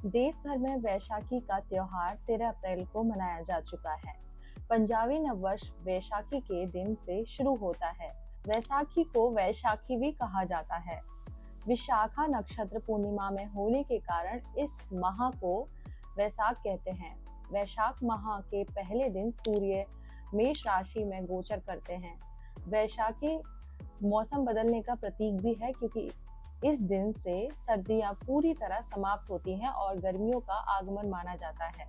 देश भर में वैशाखी का त्योहार 13 अप्रैल को मनाया जा चुका है। पंजाबी नववर्ष वैशाखी के दिन से शुरू होता है। वैसाखी को वैशाखी भी कहा जाता है। विशाखा नक्षत्र पूर्णिमा में होने के कारण इस माह को वैसाख कहते हैं। वैशाख माह के पहले दिन सूर्य मेष राशि में गोचर करते हैं। वैशाखी मौसम बदलने का प्रतीक भी है, क्योंकि इस दिन से सर्दियां पूरी तरह समाप्त होती हैं और गर्मियों का आगमन माना जाता है।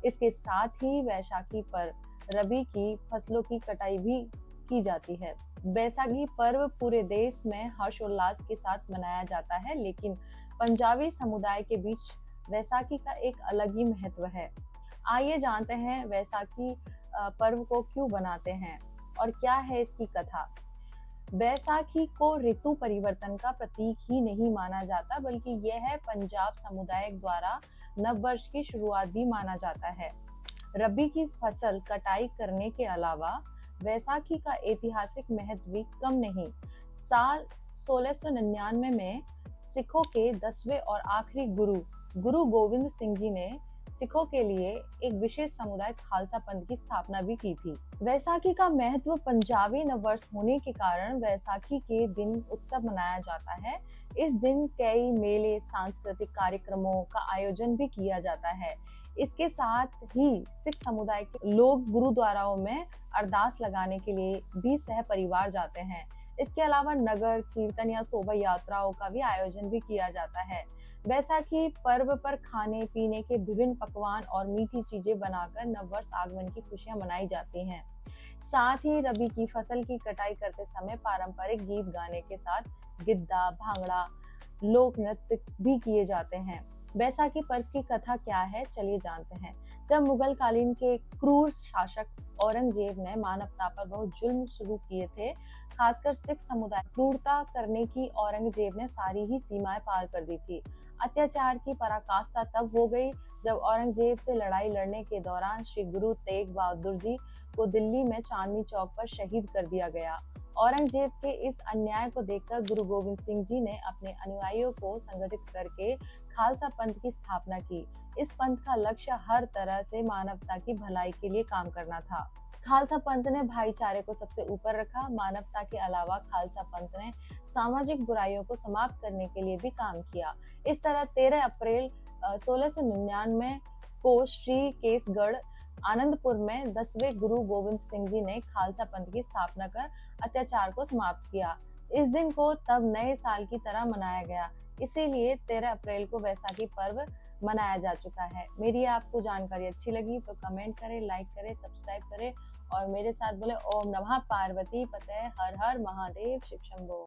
इसके साथ ही वैशाखी पर रबी की फसलों की कटाई भी की जाती है। बैसाखी पर्व पूरे देश में हर्षोल्लास के साथ मनाया जाता है, लेकिन पंजाबी समुदाय के बीच वैसाखी का एक अलग ही महत्व है। आइए जानते हैं वैसाखी पर्व को क्यों बनाते हैं और क्या है इसकी कथा। बैसाखी को ऋतु परिवर्तन का प्रतीक ही नहीं माना जाता, बल्कि यह पंजाब समुदाय द्वारा नववर्ष की शुरुआत भी माना जाता है। रबी की फसल कटाई करने के अलावा वैसाखी का ऐतिहासिक महत्व भी कम नहीं। साल 1699 में सिखों के 10वें और आखिरी गुरु गोविंद सिंह जी ने सिखों के लिए एक विशेष समुदाय खालसा पंथ की स्थापना भी की थी। वैसाखी का महत्व पंजाबी नववर्ष होने के कारण वैसाखी के दिन उत्सव मनाया जाता है। इस दिन कई मेले, सांस्कृतिक कार्यक्रमों का आयोजन भी किया जाता है। इसके साथ ही सिख समुदाय के लोग गुरुद्वाराओं में अरदास लगाने के लिए भी सह परिवार जाते हैं। इसके अलावा नगर कीर्तन या शोभा यात्राओं का भी आयोजन भी किया जाता है। बैसाखी पर्व पर खाने पीने के विभिन्न पकवान और मीठी चीजें बनाकर नववर्ष आगमन की खुशियां मनाई जाती हैं। साथ ही रबी की फसल की कटाई करते समय पारंपरिक गीत गाने के साथ गिद्दा, भांगड़ा, लोक नृत्य भी किए जाते हैं। बैसाखी पर्व की कथा क्या है, चलिए जानते हैं। जब मुगल कालीन के क्रूर शासक औरंगजेब ने मानवता पर बहुत जुल्म शुरू किए थे, खासकर सिख समुदाय क्रूरता करने की औरंगजेब ने सारी ही सीमाएं पार कर दी थी। अत्याचार की पराकाष्ठा तब हो गई जब औरंगजेब से लड़ाई लड़ने के दौरान श्री गुरु तेग बहादुर जी को दिल्ली में चांदनी चौक पर शहीद कर दिया गया। औरंगजेब के इस अन्याय को देखकर गुरु गोविंद सिंह जी ने अपने अनुयायियों को संगठित करके खालसा पंथ की स्थापना की। इस पंथ का लक्ष्य हर तरह से मानवता की भलाई के लिए काम करना था। खालसा पंथ ने भाईचारे को सबसे ऊपर रखा। मानवता के अलावा खालसा पंथ ने सामाजिक बुराइयों को समाप्त करने के लिए भी काम किया। इस तरह 13 अप्रैल 1699 को श्री केसगढ़ आनंदपुर में 10वें गुरु गोविंद सिंह जी ने खालसा पंथ की स्थापना कर अत्याचार को समाप्त किया। इस दिन को तब नए साल की तरह मनाया गया, इसीलिए 13 अप्रैल को वैसाखी पर्व मनाया जा चुका है। मेरी आपको जानकारी अच्छी लगी तो कमेंट करें, लाइक करें, सब्सक्राइब करें और मेरे साथ बोले ओम नमः पार्वती पते, हर हर महादेव, शिव शंभो।